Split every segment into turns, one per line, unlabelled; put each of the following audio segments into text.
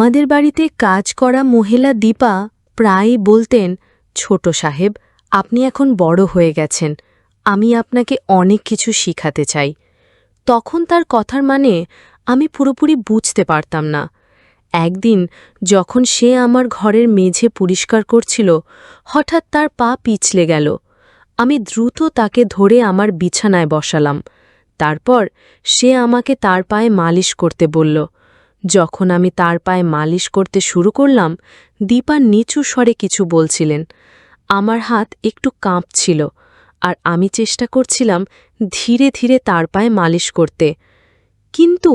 আমাদের বাড়িতে কাজ করা মহিলা দীপা প্রায়ই বলতেন, ছোট সাহেব, আপনি এখন বড় হয়ে গেছেন, আমি আপনাকে অনেক কিছু শিখাতে চাই। তখন তার কথার মানে আমি পুরোপুরি বুঝতে পারতাম না। একদিন যখন সে আমার ঘরের মেঝে পরিষ্কার করছিল, হঠাৎ তার পা পিছলে গেল। আমি দ্রুত তাকে ধরে আমার বিছানায় বসালাম। তারপর সে আমাকে তার পায়ে মালিশ করতে বলল। যখন আমি তার পায়ে মালিশ করতে শুরু করলাম, দীপা নিচু স্বরে কিছু বলছিলেন। আমার হাত একটু কাঁপছিল, আর আমি চেষ্টা করছিলাম ধীরে ধীরে তার পায়ে মালিশ করতে। কিন্তু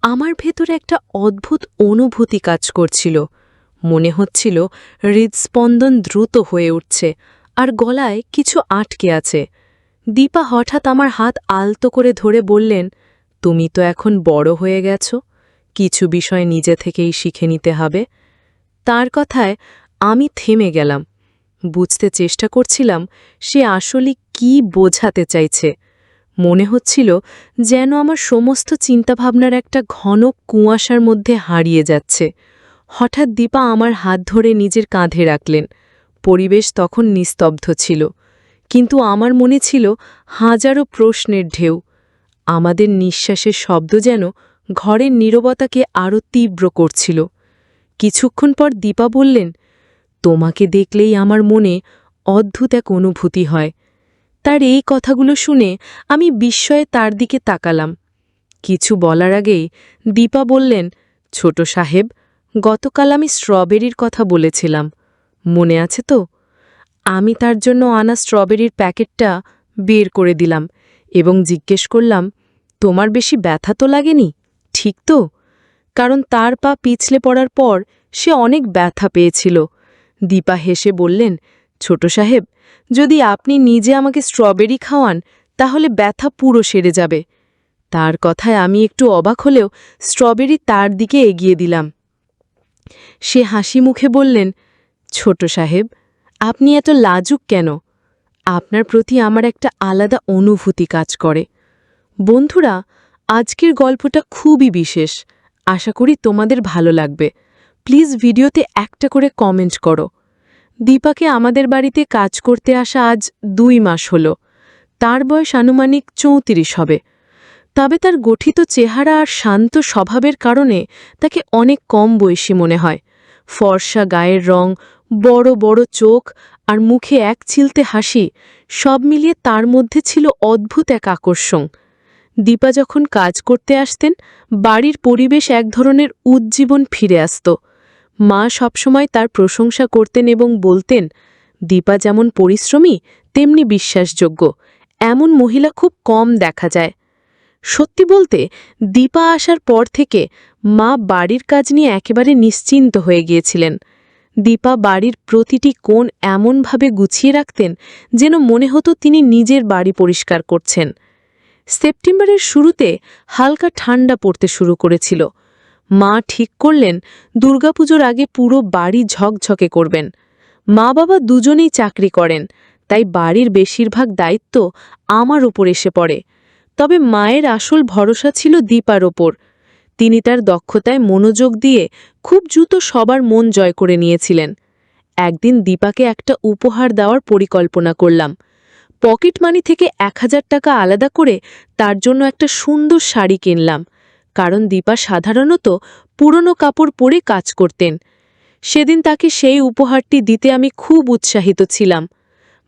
আমার ভেতরে একটা অদ্ভুত অনুভূতি কাজ করছিল। মনে হচ্ছিল হৃদস্পন্দন দ্রুত হয়ে উঠছে, আর গলায় কিছু আটকে আছে। দীপা হঠাৎ আমার হাত আলতো করে ধরে বললেন, তুমি তো এখন বড় হয়ে গেছ, কিছু বিষয় নিজে থেকেই শিখে নিতে হবে। তার কথায় আমি থেমে গেলাম। বুঝতে চেষ্টা করছিলাম সে আসলে কি বোঝাতে চাইছে। মনে হচ্ছিল যেন আমার সমস্ত চিন্তাভাবনার একটা ঘন কুয়াশার মধ্যে হারিয়ে যাচ্ছে। হঠাৎ দীপা আমার হাত ধরে নিজের কাঁধে রাখলেন। পরিবেশ তখন নিস্তব্ধ ছিল, কিন্তু আমার মনে ছিল হাজারো প্রশ্নের ঢেউ। আমাদের নিঃশ্বাসের শব্দ যেন ঘরের নীরবতাকে আরও তীব্র করছিল। কিছুক্ষণ পর দীপা বললেন, তোমাকে দেখলেই আমার মনে অদ্ভুত এক অনুভূতি হয়। তার এই কথাগুলো শুনে আমি বিস্ময়ে তার দিকে তাকালাম। কিছু বলার আগেই দীপা বললেন, ছোট সাহেব, গতকাল আমি স্ট্রবেরির কথা বলেছিলাম, মনে আছে তো? আমি তার জন্য আনা স্ট্রবেরির প্যাকেটটা বের করে দিলাম এবং জিজ্ঞেস করলাম, তোমার বেশি ব্যথা তো লাগেনি, ঠিক তো? কারণ তার পা পিছলে পড়ার পর সে অনেক ব্যথা পেয়েছিল। দীপা হেসে বললেন, ছোট সাহেব, যদি আপনি নিজে আমাকে স্ট্রবেরি খাওয়ান তাহলে ব্যথা পুরো সেরে যাবে। তার কথায় আমি একটু অবাক হলেও স্ট্রবেরি তার দিকে এগিয়ে দিলাম। সে হাসি মুখে বললেন, ছোট সাহেব, আপনি এত লাজুক কেন? আপনার প্রতি আমার একটা আলাদা অনুভূতি কাজ করে। বন্ধুরা, আজকের গল্পটা খুবই বিশেষ। আশা করি তোমাদের ভালো লাগবে। প্লিজ ভিডিওতে একটা করে কমেন্ট করো। দীপাকে আমাদের বাড়িতে কাজ করতে আসা আজ 2 মাস হলো। তার বয়স আনুমানিক 34 হবে। তবে তার গঠিত চেহারা আর শান্ত স্বভাবের কারণে তাকে অনেক কম বয়সী মনে হয়। ফর্সা গায়ের রং, বড় বড় চোখ আর মুখে এক চিলতে হাসি, সব মিলিয়ে তার মধ্যে ছিল অদ্ভুত এক আকর্ষণ। দীপা যখন কাজ করতে আসতেন, বাড়ির পরিবেশ এক ধরনের উজ্জীবন ফিরে আসত। মা সবসময় তার প্রশংসা করতেন এবং বলতেন, দীপা যেমন পরিশ্রমী তেমনি বিশ্বাসযোগ্য, এমন মহিলা খুব কম দেখা যায়। সত্যি বলতে, দীপা আসার পর থেকে মা বাড়ির কাজ নিয়ে একেবারে নিশ্চিন্ত হয়ে গিয়েছিলেন। দীপা বাড়ির প্রতিটি কোণ এমনভাবে গুছিয়ে রাখতেন যেন মনে হতো তিনি নিজের বাড়ি পরিষ্কার করছেন। সেপ্টেম্বরের শুরুতে হালকা ঠান্ডা পড়তে শুরু করেছিল। মা ঠিক করলেন দুর্গাপুজোর আগে পুরো বাড়ি ঝকঝকে করবেন। মা বাবা দুজনেই চাকরি করেন, তাই বাড়ির বেশিরভাগ দায়িত্ব আমার ওপর এসে পড়ে। তবে মায়ের আসল ভরসা ছিল দীপার ওপর। তিনি তার দক্ষতায় মনোযোগ দিয়ে খুব দ্রুত সবার মন জয় করে নিয়েছিলেন। একদিন দীপাকে একটা উপহার দেওয়ার পরিকল্পনা করলাম। পকেট মানি থেকে 1000 টাকা আলাদা করে তার জন্য একটা সুন্দর শাড়ি কিনলাম, কারণ দীপা সাধারণত পুরনো কাপড় পরে কাজ করতেন। সেদিন তাকে সেই উপহারটি দিতে আমি খুব উৎসাহিত ছিলাম।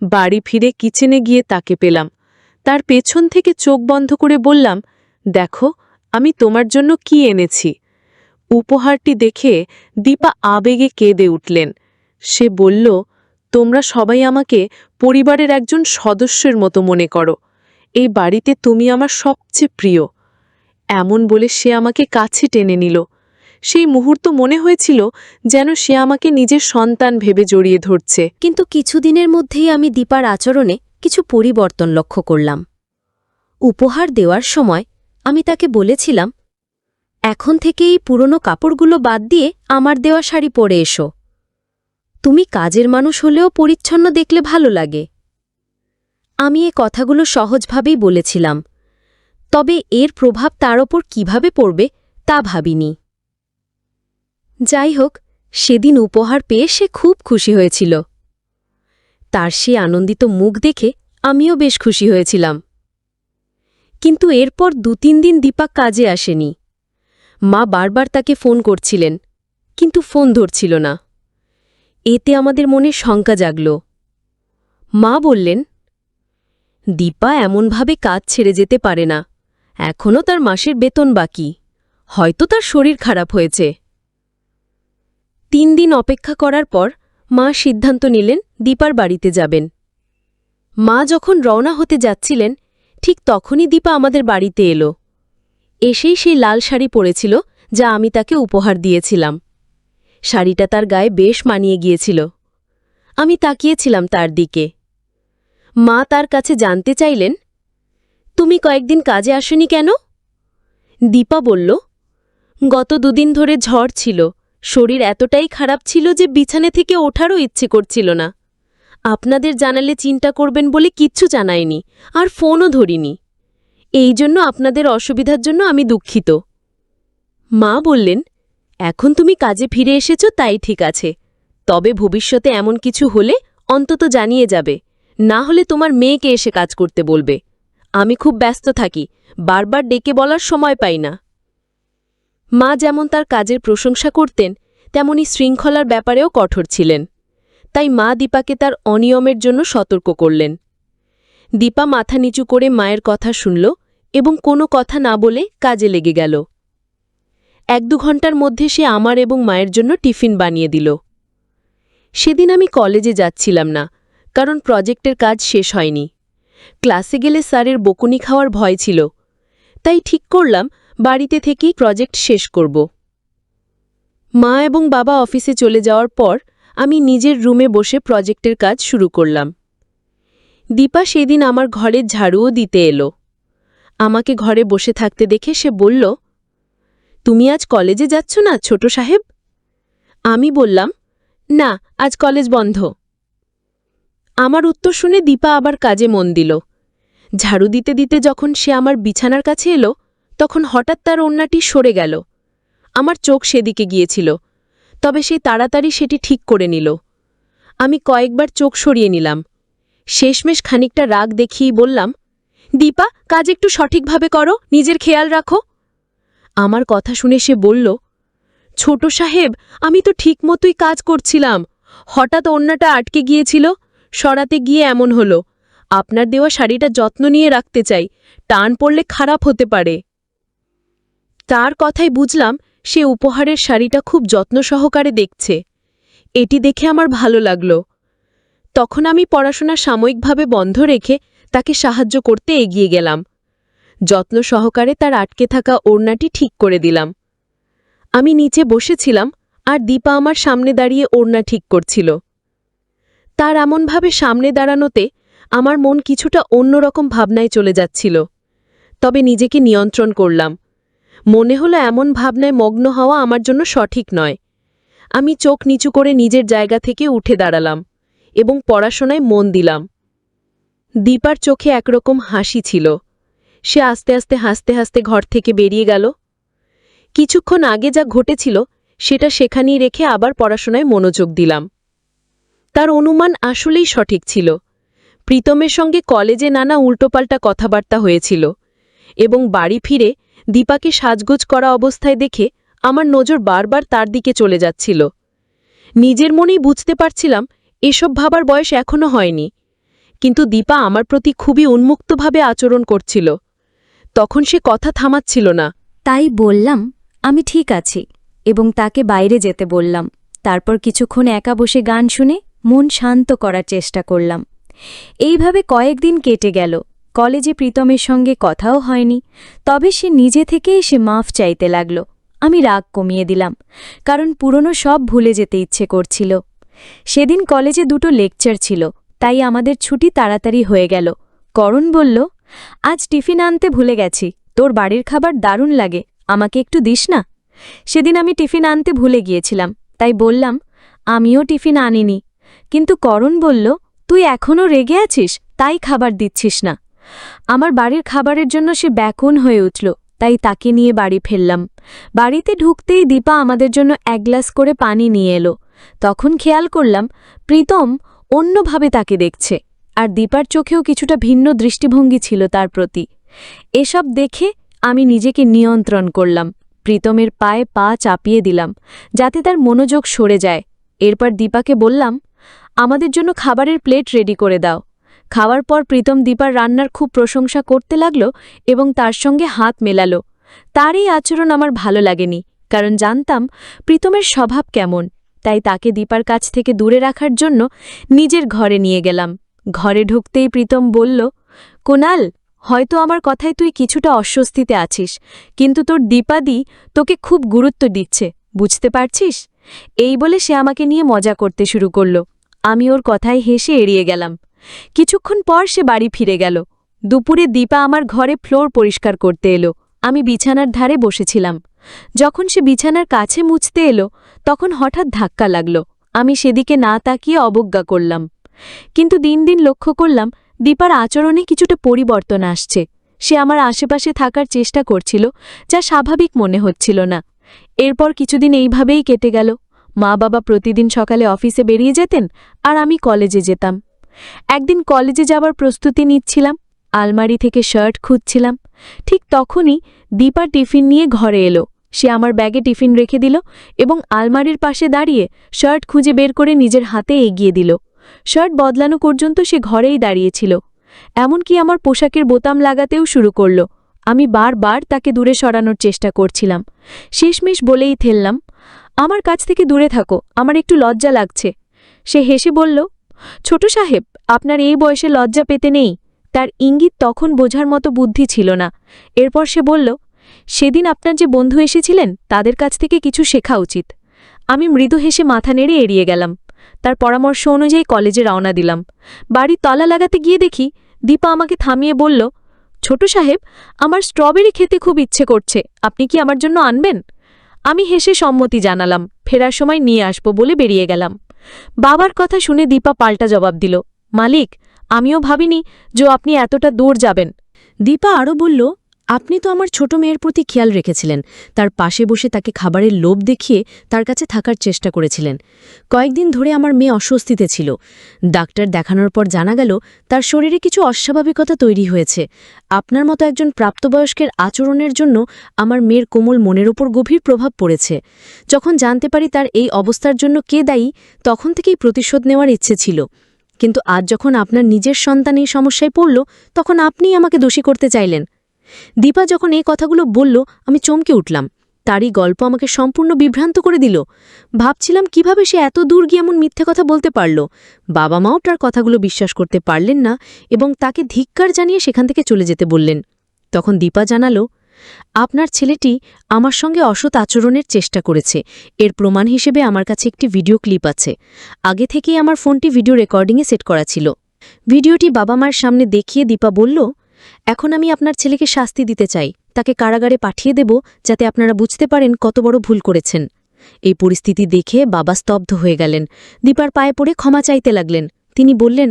বাড়ি ফিরে কিচেনে গিয়ে তাকে পেলাম। তার পেছন থেকে চোখ বন্ধ করে বললাম, দেখো আমি তোমার জন্য কি এনেছি। উপহারটি দেখে দীপা আবেগে কেঁদে উঠলেন। সে বলল, তোমরা সবাই আমাকে পরিবারের একজন সদস্যের মতো মনে করো। এই বাড়িতে তুমি আমার সবচেয়ে প্রিয়। এমন বলে সে আমাকে কাছে টেনে নিল। সেই মুহূর্ত মনে হয়েছিল যেন সে আমাকে নিজের সন্তান ভেবে জড়িয়ে ধরছে।
কিন্তু কিছুদিনের মধ্যেই আমি দীপার আচরণে কিছু পরিবর্তন লক্ষ্য করলাম। উপহার দেওয়ার সময় আমি তাকে বলেছিলাম, এখন থেকেই পুরনো কাপড়গুলো বাদ দিয়ে আমার দেওয়া শাড়ি পরে এসো। তুমি কাজের মানুষ হলেও পরিচ্ছন্ন দেখলে ভালো লাগে। আমি এ কথাগুলো সহজভাবেই বলেছিলাম, তবে এর প্রভাব তার ওপর কিভাবে পড়বে তা ভাবিনি। যাই হোক, সেদিন উপহার পেয়ে সে খুব খুশি হয়েছিল। তার সে আনন্দিত মুখ দেখে আমিও বেশ খুশি হয়েছিলাম। কিন্তু এরপর ২-৩ দিন দীপা কাজে আসেনি। মা বারবার তাকে ফোন করছিলেন, কিন্তু ফোন ধরছিল না। এতে আমাদের মনে শঙ্কা জাগল। মা বললেন, দীপা এমনভাবে কাজ ছেড়ে যেতে পারে না, এখনও তার মাসের বেতন বাকি, হয়তো তার শরীর খারাপ হয়েছে। ৩ দিন অপেক্ষা করার পর মা সিদ্ধান্ত নিলেন দীপার বাড়িতে যাবেন। মা যখন রওনা হতে যাচ্ছিলেন, ঠিক তখনই দীপা আমাদের বাড়িতে এলো। এসেই সেই লাল শাড়ি পরেছিল যা আমি তাকে উপহার দিয়েছিলাম। শাড়িটা তার গায়ে বেশ মানিয়ে গিয়েছিল। আমি তাকিয়েছিলাম তার দিকে। মা তার কাছে জানতে চাইলেন, তুমি কয়েকদিন কাজে আসনি কেন? দীপা বলল, গত ২ দিন ধরে ঝড় ছিল, শরীর এতটাই খারাপ ছিল যে বিছানা থেকে ওঠারও ইচ্ছে করছিল না। আপনাদের জানালে চিন্তা করবেন বলে কিচ্ছু জানাইনি, আর ফোনও ধরিনি। এই জন্য আপনাদের অসুবিধার জন্য আমি দুঃখিত। মা বললেন, এখন তুমি কাজে ফিরে এসেছ তাই ঠিক আছে, তবে ভবিষ্যতে এমন কিছু হলে অন্তত জানিয়ে যাবে, না হলে তোমার মেয়েকে এসে কাজ করতে বলবে। আমি খুব ব্যস্ত থাকি, বারবার ডেকে বলার সময় পাই না। মা যেমন তার কাজের প্রশংসা করতেন, তেমনি শৃঙ্খলার ব্যাপারেও কঠোর ছিলেন। তাই মা দীপাকে তার অনিয়মের জন্য সতর্ক করলেন। দীপা মাথা নিচু করে মায়ের কথা শুনল এবং কোনো কথা না বলে কাজে লেগে গেল। ১-২ ঘণ্টার মধ্যে সে আমার এবং মায়ের জন্য টিফিন বানিয়ে দিল। সেদিন আমি কলেজে যাচ্ছিলাম না, কারণ প্রজেক্টের কাজ শেষ হয়নি। ক্লাসে গেলে স্যারের বকুনি খাওয়ার ভয় ছিল, তাই ঠিক করলাম বাড়িতে থেকেই প্রজেক্ট শেষ করব। মা এবং বাবা অফিসে চলে যাওয়ার পর আমি নিজের রুমে বসে প্রজেক্টের কাজ শুরু করলাম। দীপা সেদিন আমার ঘরের ঝাড়ুও দিতে এলো। আমাকে ঘরে বসে থাকতে দেখে সে বলল, তুমি আজ কলেজে যাচ্ছ না ছোট সাহেব? আমি বললাম, না, আজ কলেজ বন্ধ। আমার উত্তর শুনে দীপা আবার কাজে মন দিল। ঝাড়ু দিতে দিতে যখন সে আমার বিছানার কাছে এলো, তখন হঠাৎ তার ওড়নাটি সরে গেল। আমার চোখ সেদিকে গিয়েছিল, তবে সে তাড়াতাড়ি সেটি ঠিক করে নিল। আমি কয়েকবার চোখ সরিয়ে নিলাম। শেষমেশ খানিকটা রাগ দেখিয়েই বললাম, দীপা, কাজ একটু সঠিকভাবে করো, নিজের খেয়াল রাখো। আমার কথা শুনে সে বলল, ছোট সাহেব, আমি তো ঠিকমতোই কাজ করছিলাম, হঠাৎ ওড়নাটা আটকে গিয়েছিল, সরাতে গিয়ে এমন হলো। আপনার দেওয়া শাড়িটা যত্ন নিয়ে রাখতে চাই, টান পড়লে খারাপ হতে পারে। তার কথাই বুঝলাম সে উপহারের শাড়িটা খুব যত্ন সহকারে দেখছে। এটি দেখে আমার ভালো লাগল। তখন আমি পড়াশোনা সাময়িকভাবে বন্ধ রেখে তাকে সাহায্য করতে এগিয়ে গেলাম। যত্ন সহকারে তার আটকে থাকা ওড়নাটি ঠিক করে দিলাম। আমি নিচে বসেছিলাম আর দীপা আমার সামনে দাঁড়িয়ে ওড়না ঠিক করছিল। তার এমনভাবে সামনে দাঁড়ানোতে আমার মন কিছুটা অন্যরকম ভাবনায় চলে যাচ্ছিল, তবে নিজেকে নিয়ন্ত্রণ করলাম। মনে হলো এমন ভাবনায় মগ্ন হওয়া আমার জন্য সঠিক নয়। আমি চোখ নিচু করে নিজের জায়গা থেকে উঠে দাঁড়ালাম এবং পড়াশোনায় মন দিলাম। দীপার চোখে একরকম হাসি ছিল। সে আস্তে আস্তে হাসতে হাসতে ঘর থেকে বেরিয়ে গেল। কিছুক্ষণ আগে যা ঘটেছিল সেটা সেখানেই রেখে আবার পড়াশোনায় মনোযোগ দিলাম। তার অনুমান আসলেই সঠিক ছিল। প্রীতমের সঙ্গে কলেজে নানা উল্টোপাল্টা কথাবার্তা হয়েছিল এবং বাড়ি ফিরে দীপাকে সাজগোজ করা অবস্থায় দেখে আমার নজর বারবার তার দিকে চলে যাচ্ছিল। নিজের মনেই বুঝতে পারছিলাম এসব ভাবার বয়স এখনো হয়নি, কিন্তু দীপা আমার প্রতি খুবই উন্মুক্তভাবে আচরণ করছিল। তখন সে কথা থামাচ্ছিল না।
তাই বললাম, আমি ঠিক আছি, এবং তাকে বাইরে যেতে বললাম। তারপর কিছুক্ষণ একা বসে গান শুনে মন শান্ত করার চেষ্টা করলাম। এইভাবে কয়েকদিন কেটে গেল। কলেজে প্রীতমের সঙ্গে কথাও হয়নি, তবে সে নিজে থেকে এসে মাফ চাইতে লাগল। আমি রাগ কমিয়ে দিলাম, কারণ পুরনো সব ভুলে যেতে ইচ্ছে করছিল। সেদিন কলেজে 2টো লেকচার ছিল, তাই আমাদের ছুটি তাড়াতাড়ি হয়ে গেল। করণ বলল, আজ টিফিন আনতে ভুলে গেছি, তোর বাড়ির খাবার দারুণ লাগে, আমাকে একটু দিস না? সেদিন আমি টিফিন আনতে ভুলে গিয়েছিলাম, তাই বললাম, আমিও টিফিন আনিনি। কিন্তু করণ বলল, তুই এখনও রেগে আছিস, তাই খাবার দিচ্ছিস না। আমার বাড়ির খাবারের জন্য সে ব্যাকুল হয়ে উঠল। তাই তাকে নিয়ে বাড়ি ফেললাম। বাড়িতে ঢুকতেই দীপা আমাদের জন্য 1 গ্লাস করে পানি নিয়ে এলো। তখন খেয়াল করলাম প্রীতম অন্যভাবে তাকে দেখছে, আর দীপার চোখেও কিছুটা ভিন্ন দৃষ্টিভঙ্গি ছিল তার প্রতি। এসব দেখে আমি নিজেকে নিয়ন্ত্রণ করলাম, প্রীতমের পায়ে পা চাপিয়ে দিলাম যাতে তার মনোযোগ সরে যায়। এরপর দীপাকে বললাম, আমাদের জন্য খাবারের প্লেট রেডি করে দাও। খাওয়ার পর প্রীতম দীপার রান্নার খুব প্রশংসা করতে লাগল এবং তার সঙ্গে হাত মেলালো। তার এই আচরণ আমার ভালো লাগেনি, কারণ জানতাম প্রীতমের স্বভাব কেমন। তাই তাকে দীপার কাছ থেকে দূরে রাখার জন্য নিজের ঘরে নিয়ে গেলাম। ঘরে ঢুকতেই প্রীতম বলল, কুনাল, হয়তো আমার কথায় তুই কিছুটা অস্বস্তিতে আছিস, কিন্তু তোর দীপাদি তোকে খুব গুরুত্ব দিচ্ছে, বুঝতে পারছিস? এই বলে সে আমাকে নিয়ে মজা করতে শুরু করল। আমি ওর কথায় হেসে এড়িয়ে গেলাম। কিছুক্ষণ পর সে বাড়ি ফিরে গেল। দুপুরে দীপা আমার ঘরে ফ্লোর পরিষ্কার করতে এলো। আমি বিছানার ধারে বসেছিলাম। যখন সে বিছানার কাছে মুছতে এলো, তখন হঠাৎ ধাক্কা লাগল। আমি সেদিকে না তাকিয়ে অবজ্ঞা করলাম। কিন্তু দিন দিন লক্ষ্য করলাম দীপার আচরণে কিছুটা পরিবর্তন আসছে। সে আমার আশেপাশে থাকার চেষ্টা করছিল, যা স্বাভাবিক মনে হচ্ছিল না। এরপর কিছুদিন এইভাবেই কেটে গেল। মা বাবা প্রতিদিন সকালে অফিসে বেরিয়ে যেতেন, আর আমি কলেজে যেতাম। একদিন কলেজে যাওয়ার প্রস্তুতি নিচ্ছিলাম, আলমারি থেকে শার্ট খুঁজছিলাম। ঠিক তখনই দীপা টিফিন নিয়ে ঘরে এলো। সে আমার ব্যাগে টিফিন রেখে দিল এবং আলমারির পাশে দাঁড়িয়ে শার্ট খুঁজে বের করে নিজের হাতে এগিয়ে দিল। শার্ট বদলানো পর্যন্ত সে ঘরেই দাঁড়িয়েছিল, এমনকি আমার পোশাকের বোতাম লাগাতেও শুরু করল। আমি বারবার তাকে দূরে সরানোর চেষ্টা করছিলাম। শেষমেশ বলেই ফেললাম, আমার কাছ থেকে দূরে থাকো, আমার একটু লজ্জা লাগছে। সে হেসে বলল, ছোট সাহেব, আপনার এই বয়সে লজ্জা পেতে নেই। তার ইঙ্গিত তখন বোঝার মতো বুদ্ধি ছিল না। এরপর সে বলল, সেদিন আপনার যে বন্ধু এসেছিলেন তাদের কাছ থেকে কিছু শেখা উচিত। আমি মৃদু হেসে মাথা নেড়ে এড়িয়ে গেলাম। তার পরামর্শ অনুযায়ী কলেজে রওনা দিলাম। বাড়ির তলা লাগাতে গিয়ে দেখি দীপা আমাকে থামিয়ে বলল, ছোট সাহেব, আমার স্ট্রবেরি খেতে খুব ইচ্ছে করছে, আপনি কি আমার জন্য আনবেন? আমি হেসে সম্মতি জানালাম। ফেরার সময় নিয়ে আসব বলে বেরিয়ে গেলাম। বাবার কথা শুনে দীপা পাল্টা জবাব দিল, মালিক, আমিও ভাবিনি যে আপনি এতটা দূর যাবেন।
দীপা আরও বলল, আপনি তো আমার ছোট মেয়ের প্রতি খেয়াল রেখেছিলেন, তার পাশে বসে তাকে খাবারের লোভ দেখিয়ে তার কাছে থাকার চেষ্টা করেছিলেন। কয়েকদিন ধরে আমার মেয়ে অস্বস্তিতে ছিল। ডাক্তার দেখানোর পর জানা গেল তার শরীরে কিছু অস্বাভাবিকতা তৈরি হয়েছে। আপনার মতো একজন প্রাপ্তবয়স্কের আচরণের জন্য আমার মেয়ের কোমল মনের ওপর গভীর প্রভাব পড়েছে। যখন জানতে পারি তার এই অবস্থার জন্য কে দায়ী, তখন থেকেই প্রতিশোধ নেওয়ার ইচ্ছে ছিল। কিন্তু আজ যখন আপনার নিজের সন্তান এই সমস্যায় পড়ল, তখন আপনিই আমাকে দোষী করতে চাইলেন। দীপা যখন এই কথাগুলো বলল, আমি চমকে উঠলাম। তারই গল্প আমাকে সম্পূর্ণ বিভ্রান্ত করে দিল। ভাবছিলাম কিভাবে সে এত দূর গিয়ে এমন মিথ্যে কথা বলতে পারল। বাবা মাও তার কথাগুলো বিশ্বাস করতে পারলেন না এবং তাকে ধিক্কার জানিয়ে সেখান থেকে চলে যেতে বললেন। তখন দীপা জানালো, আপনার ছেলেটি আমার সঙ্গে অসৎ আচরণের চেষ্টা করেছে। এর প্রমাণ হিসেবে আমার কাছে একটি ভিডিও ক্লিপ আছে। আগে থেকেই আমার ফোনটি ভিডিও রেকর্ডিংয়ে সেট করা ছিল। ভিডিওটি বাবা মার সামনে দেখিয়ে দীপা বলল, এখন আমি আপনার ছেলেকে শাস্তি দিতে চাই, তাকে কারাগারে পাঠিয়ে দেব, যাতে আপনারা বুঝতে পারেন কত বড় ভুল করেছেন। এই পরিস্থিতি দেখে বাবা স্তব্ধ হয়ে গেলেন। দীপার পায়ে পড়ে ক্ষমা চাইতে লাগলেন। তিনি বললেন,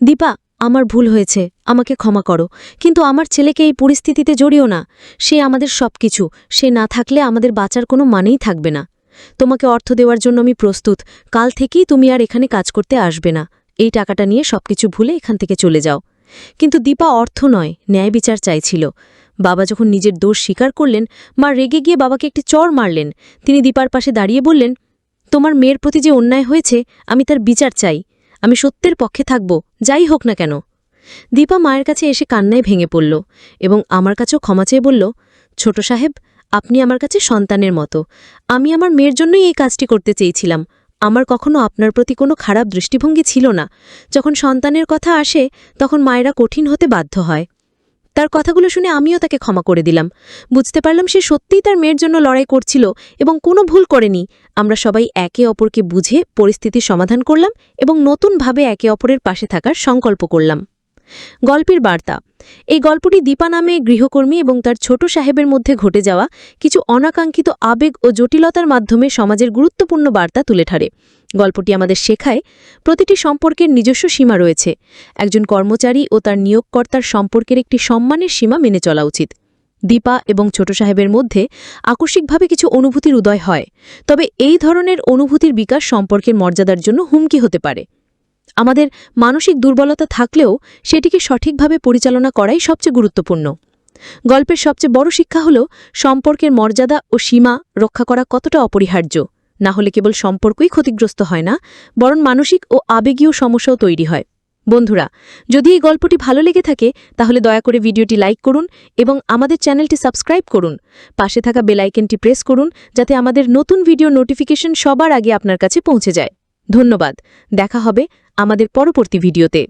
দীপা, আমার ভুল হয়েছে, আমাকে ক্ষমা করো, কিন্তু আমার ছেলেকে এই পরিস্থিতিতে জড়িও না। সে আমাদের সবকিছু, সে না থাকলে আমাদের বাঁচার কোনো মানেই থাকবে না। তোমাকে অর্থ দেওয়ার জন্য আমি প্রস্তুত, কাল থেকেই তুমি আর এখানে কাজ করতে আসবে না। এই টাকাটা নিয়ে সবকিছু ভুলে এখান থেকে চলে যাও। কিন্তু দীপা অর্থ নয়, ন্যায় বিচার চাইছিল। বাবা যখন নিজের দোষ স্বীকার করলেন, মা রেগে গিয়ে বাবাকে একটি চড় মারলেন। তিনি দীপার পাশে দাঁড়িয়ে বললেন, তোমার মেয়ের প্রতি যে অন্যায় হয়েছে, আমি তার বিচার চাই। আমি সত্যের পক্ষে থাকব, যাই হোক না কেন। দীপা মায়ের কাছে এসে কান্নায় ভেঙে পড়ল এবং আমার কাছেও ক্ষমা চেয়ে বলল, ছোট সাহেব, আপনি আমার কাছে সন্তানের মতো। আমি আমার মেয়ের জন্যই এই কাজটি করতে চেয়েছিলাম। আমার কখনো আপনার প্রতি কোনো খারাপ দৃষ্টিভঙ্গি ছিল না। যখন সন্তানের কথা আসে, তখন মায়েরা কঠিন হতে বাধ্য হয়। তার কথাগুলো শুনে আমিও তাকে ক্ষমা করে দিলাম। বুঝতে পারলাম সে সত্যিই তার মেয়ের জন্য লড়াই করছিল এবং কোনো ভুল করেনি। আমরা সবাই একে অপরকে বুঝে পরিস্থিতির সমাধান করলাম এবং নতুনভাবে একে অপরের পাশে থাকার সংকল্প করলাম। গল্পের বার্তা। এই গল্পটি দীপা নামে গৃহকর্মী এবং তার ছোট সাহেবের মধ্যে ঘটে যাওয়া কিছু অনাকাঙ্ক্ষিত আবেগ ও জটিলতার মাধ্যমে সমাজের গুরুত্বপূর্ণ বার্তা তুলে ধরে। গল্পটি আমাদের শেখায়, প্রতিটি সম্পর্কের নিজস্ব সীমা রয়েছে। একজন কর্মচারী ও তার নিয়োগকর্তার সম্পর্কের একটি সম্মানের সীমা মেনে চলা উচিত। দীপা এবং ছোট সাহেবের মধ্যে আকস্মিকভাবে কিছু অনুভূতির উদয় হয়, তবে এই ধরনের অনুভূতির বিকাশ সম্পর্কের মর্যাদার জন্য হুমকি হতে পারে। আমাদের মানসিক দুর্বলতা থাকলেও সেটিকে সঠিকভাবে পরিচালনা করাই সবচেয়ে গুরুত্বপূর্ণ। গল্পের সবচেয়ে বড় শিক্ষা হল সম্পর্কের মর্যাদা ও সীমা রক্ষা করা কতটা অপরিহার্য। না হলে কেবল সম্পর্কই ক্ষতিগ্রস্ত হয় না, বরং মানসিক ও আবেগীয় সমস্যাও তৈরি হয়। বন্ধুরা, যদি এই গল্পটি ভালো লেগে থাকে তাহলে দয়া করে ভিডিওটি লাইক করুন এবং আমাদের চ্যানেলটি সাবস্ক্রাইব করুন। পাশে থাকা বেল আইকনটি প্রেস করুন যাতে আমাদের নতুন ভিডিও নোটিফিকেশন সবার আগে আপনার কাছে পৌঁছে যায়। ধন্যবাদ। দেখা হবে আমাদের পরবর্তী ভিডিওতে।